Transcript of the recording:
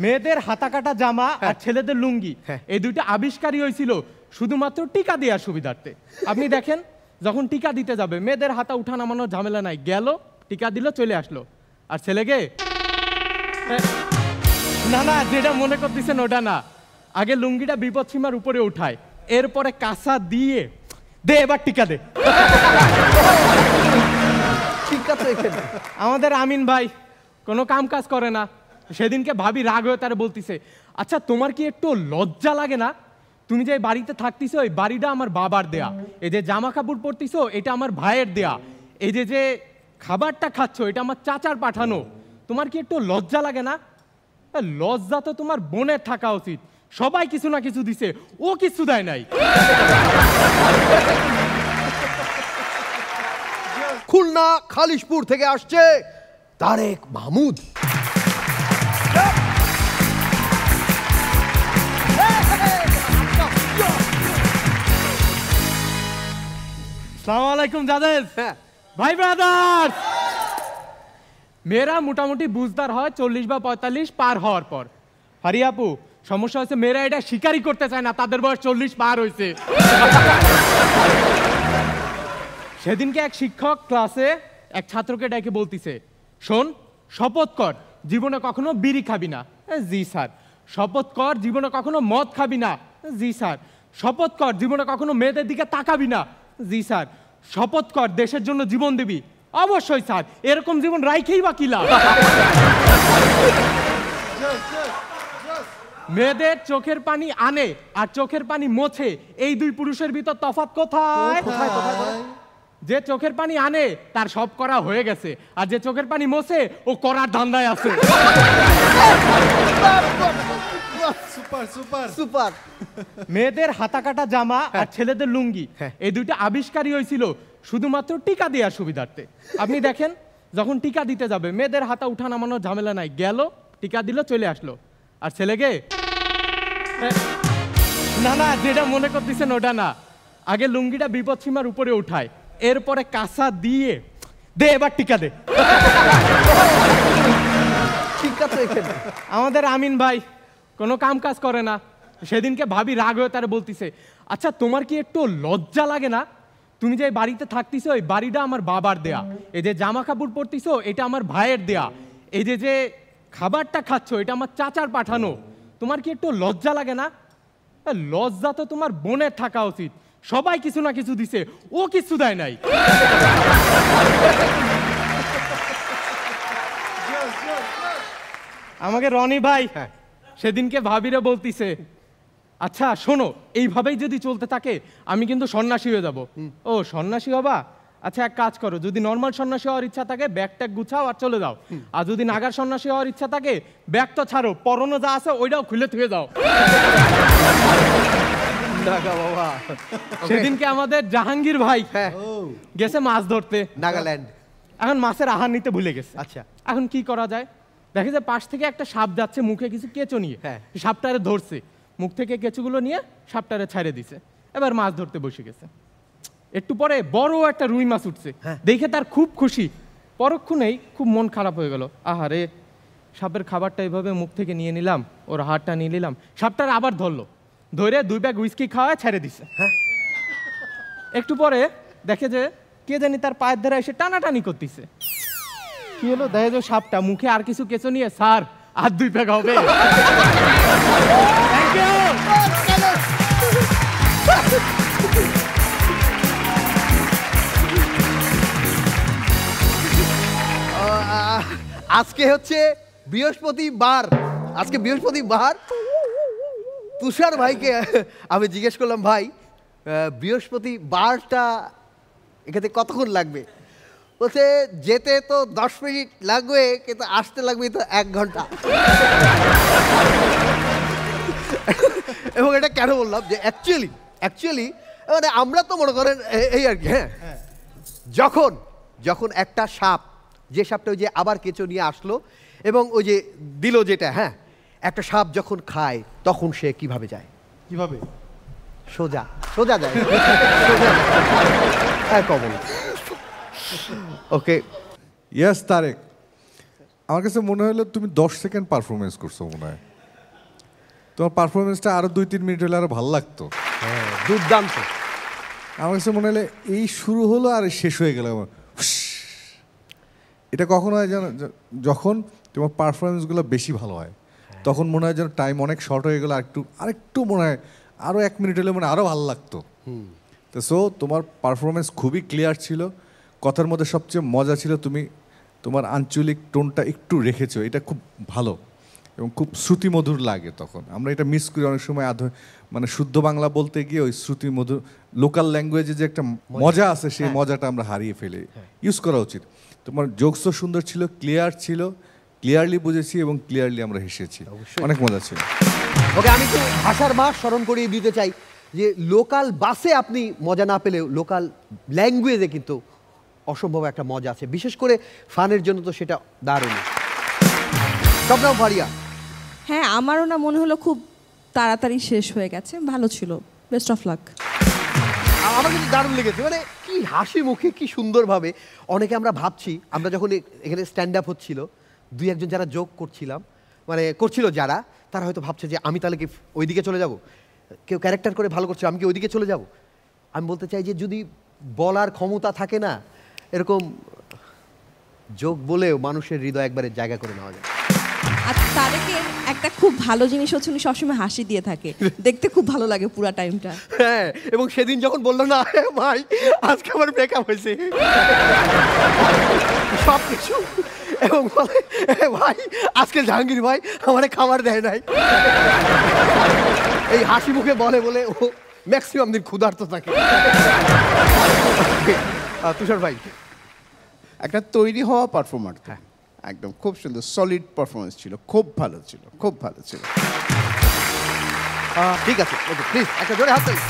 মেয়েদের হাতা কাটা জামা আর ছেলেদের লুঙ্গি এই দুইটা আবিষ্কারই হয়েছিল শুধুমাত্র টিকা দেওয়ার সুবিধার্থে। আপনি দেখেন যখন টিকা দিতে যাবে মেয়েদের হাতা উঠা নামানোর ঝামেলা নাই, গেল টিকা দিল চলে আসলো। আর ছেলেকে না না যেটা মনে করতেছেন ওটা না, আগে লুঙ্গিটা বিপদ সীমার উপরে উঠায়, এরপরে কাঁচা দিয়ে দে এবার টিকা দে। আমাদের আমিন ভাই কোনো কাম কাজ করে না, সেদিনকে ভাবি রাগ হয়ে তারা বলতিছে, আচ্ছা তোমার কি একটু লজ্জা লাগে না? তুমি যে বাড়িতে থাকতিছো এই বাড়িটা আমার বাবার দেয়া, এই যে জামা কাপড় পরতিছো এটা আমার ভাইয়ের দেয়া, এই যে যে খাবারটা খাচ্ছ এটা আমার চাচার পাঠানো, তোমার কি একটু লজ্জা লাগে না? লজ্জা তো তোমার বোনের থাকা উচিত, সবাই কিছু না কিছু দিছে, ও কিছু দেয় নাই। খুলনা খালিশপুর থেকে আসছে তারেক মাহমুদ। আসসালামু আলাইকুম জাদেজ ভাই ব্রাদার্স। মেয়েরা মোটামুটি বুঝদার হয় 40 বা 45 পার হওয়ার পর। হারিয়াপু সমস্যা হচ্ছে মেয়েরা এটা স্বীকারই করতে চায় না তাদের বয়স 40 পার হয়েছে। সেদিনকে এক শিক্ষক ক্লাসে এক ছাত্রকে ডেকে বলতিছে, শোন শপথ কর জীবনে কখনো বিড়ি খাবি না। জি স্যার। শপথ কর জীবনে কখনো মদ খাবি না। জি স্যার। শপথ কর জীবনে কখনো মেয়েদের দিকে তাকাবি না। জি স্যার। শপথ কর দেশের জন্য জীবন দিবি। অবশ্যই স্যার। এরকম জীবন রাইখেই বা কি লাভ? মেয়েদের চোখের পানি আনে আর চোখের পানি মোছে, এই দুই পুরুষের ভিতর তফাৎ কোথায়? যে চোখের পানি আনে তার সব করা হয়ে গেছে, আর যে চোখের পানি মোছে ও করার ধান্দায় আছে। মেয়েদের হাতা কাটা জামা আর ছেলেদের লুঙ্গি এই দুইটা আবিষ্কারই হয়েছিল শুধুমাত্র টিকা দেওয়ার সুবিধার্থে। আপনি দেখেন যখন টিকা দিতে যাবে মেয়েদের হাতা উঠা নামানোর ঝামেলা নাই, গেল টিকা দিল চলে আসলো। আর ছেলেকে না না যেটা মনে করতেছেন ওটা না, আগে লুঙ্গিটা বিপদ সীমার উপরে উঠায়, এরপরে কাঁচা দিয়ে দে এবার টিকা দে। আমাদের আমিন ভাই কোনো কাম কাজ করে না, সেদিনকে ভাবি রাগ হয়ে তারা বলতিছে, আচ্ছা তোমার কি একটু লজ্জা লাগে না? তুমি যে বাড়িতে থাকতিছো এই বাড়িটা আমার বাবার দেয়া, এই যে জামা কাপড় পরতিছো এটা আমার ভাইয়ের দেয়া, এই যে যে খাবারটা খাচ্ছ এটা আমার চাচার পাঠানো, তোমার কি একটু লজ্জা লাগে না? লজ্জা তো তোমার বোনের থাকা উচিত, সবাই কিছু না কিছু দিছে, ও কিছু দেয় নাই। আমাকে রনি ভাই সেদিনকে ভাবিরে বলতিছে, আচ্ছা শোনো এইভাবেই যদি চলতে থাকে আমি কিন্তু সন্ন্যাসী হয়ে যাব। ও সন্ন্যাসী হবা? আচ্ছা এক কাজ করো, যদি নর্মাল সন্ন্যাসী হওয়ার ইচ্ছা থাকে ব্যাগ ট্যাগ গুছাও আর চলে যাও, আর যদি নাগার সন্ন্যাসী হওয়ার ইচ্ছা থাকে ব্যাগ তো ছাড়ো, পরনো যা আছে ওইটাও খুলে থুয়ে যাও। সেদিনকে আমাদের জাহাঙ্গীর ভাই গেছে মাছ ধরতে নাগাল্যান্ড, এখন মাছের আহার নিতে ভুলে গেছে। আচ্ছা এখন কি করা যায়? দেখে যে পাশ থেকে একটা সাপ যাচ্ছে মুখে কিছু কেঁচো নিয়ে, সাপটারে ধরছে, মুখ থেকে কেঁচোগুলো নিয়ে সাপটারে ছাড়ে দিছে, এবার মাছ ধরতে বসে গেছে। একটু পরে বড় একটা রুই মাছ উঠছে, দেখে তার খুব খুশি, পরক্ষণেই খুব মন খারাপ হয়ে গেল, আহারে সাপের খাবারটা এইভাবে মুখ থেকে নিয়ে নিলাম, ওর হাড়টা নিয়ে নিলাম। সাপটার আবার ধরলো, ধরে 2 ব্যাগ হুইস্কি খাওয়া ছেড়ে দিছে। একটু পরে দেখে যে কে জানি তার পায়ের ধারে এসে টানাটানি করতেছে। কি হলো? দেখে যে সাপটা মুখে আর কিছু কেঁচো নিয়ে, স্যার আর 2 ব্যাগ হবে। আজকে হচ্ছে বৃহস্পতিবার, আজকে বৃহস্পতিবার। তুষার ভাইকে আমি জিজ্ঞেস করলাম, ভাই বৃহস্পতিবারটা এখানে কতক্ষণ লাগবে? বলছে যেতে তো 10 মিনিট লাগবে, কিন্তু আসতে লাগবে তো 1 ঘন্টা। এবং এটা কেন বললাম যে অ্যাকচুয়ালি মানে আমরা তো মনে করেন এই আর কি, হ্যাঁ যখন একটা সাপ, যে সাপটা ওই যে আবার কেঁচো নিয়ে আসলো এবং ওই যে দিল যেটা, হ্যাঁ একটা সাপ যখন খায় তখন সে কিভাবে যায়? কিভাবে? সোজা সোজা যায়। হ্যাঁ কমন। ওকে ইয়েস তারেক, আমার কাছে মনে হলো তুমি 10 সেকেন্ড পারফরমেন্স করছো মনে হয়। তোমার পারফরমেন্সটা আরো 2-3 মিনিট হলে আরো ভালো লাগতো। দুর্দান্ত। আমার কাছে মনে হলে এই শুরু হলো আর শেষ হয়ে গেল। এটা কখন হয় জানো, যখন তোমার পারফরমেন্সগুলো বেশি ভালো হয় তখন মনে হয় যেন টাইম অনেক শর্ট হয়ে গেল, আরেকটু মনে হয় আরও 1 মিনিট হলে মনে আরও ভালো লাগতো। তো সো তোমার পারফরমেন্স খুবই ক্লিয়ার ছিল, কথার মধ্যে সবচেয়ে মজা ছিল তুমি তোমার আঞ্চলিক টোনটা একটু রেখেছো, এটা খুব ভালো এবং খুব শ্রুতিমধুর লাগে। তখন আমরা এটা মিস করি অনেক সময়, মানে শুদ্ধ বাংলা বলতে গিয়ে ওই শ্রুতিমধুর লোকাল ল্যাঙ্গুয়েজে যে একটা মজা আছে সেই মজাটা আমরা হারিয়ে ফেলি। ইউজ করা উচিত। তোমার জোকসও সুন্দর ছিল, ক্লিয়ার ছিল, ক্লিয়ারলি বুঝেছি এবং ক্লিয়ারলি আমরা হেসেছি, অনেক মজা ছিল। ওকে, আমি তো ভাষার মাস স্মরণ করিয়ে দিতে চাই যে লোকাল বাসে আপনি মজা না পেলেও লোকাল ল্যাঙ্গুয়েজে কিন্তু অসম্ভব একটা মজা আছে, বিশেষ করে ফানের জন্য তো সেটা দারুণ। শবনম ফারিয়া। হ্যাঁ, আমারও না মনে হলো খুব তাড়াতাড়ি শেষ হয়ে গেছে, ভালো ছিল, বেস্ট অফ লাক। আমার কিন্তু দারুণ লেগেছে, মানে কি হাসি মুখে কি সুন্দরভাবে। অনেকে আমরা ভাবছি, আমরা যখন এখানে স্ট্যান্ড আপ হচ্ছিল, 2-1 যারা জোক করছিলাম, মানে করছিল যারা, তারা হয়তো ভাবছে যে আমি তাহলে কি ওইদিকে চলে যাব, কেউ ক্যারেক্টার করে ভালো করছে, আমি কি ওইদিকে চলে যাব। আমি বলতে চাই যে যদি বলার ক্ষমতা থাকে না, এরকম জোক বলেও মানুষের হৃদয় একবারে জায়গা করে নেওয়া যায়। আর তারেকের একটা খুব ভালো জিনিস হচ্ছে উনি সবসময় হাসি দিয়ে থাকে, দেখতে খুব ভালো লাগে পুরো টাইমটা। হ্যাঁ, এবং সেদিন যখন বললো না ভাই আজকে আমার ব্রেকআপ হয়েছে সব কিছু, এবং বলে ভাই আজকে জাহাঙ্গীর ভাই আমারে খাবার দেয় নাই, এই হাসি মুখে বলে বলে ও ম্যাক্সিমাম দিন ক্ষুধার্ত থাকে। তুষার ভাই। একটা তৈরি হওয়া পারফর্মার, একদম খুব সুন্দর সলিড পারফরমেন্স ছিল, খুব ভালো ছিল, খুব ভালো ছিল। ঠিক আছে, ওকে প্লিজ একটা জোরে হাত তালি।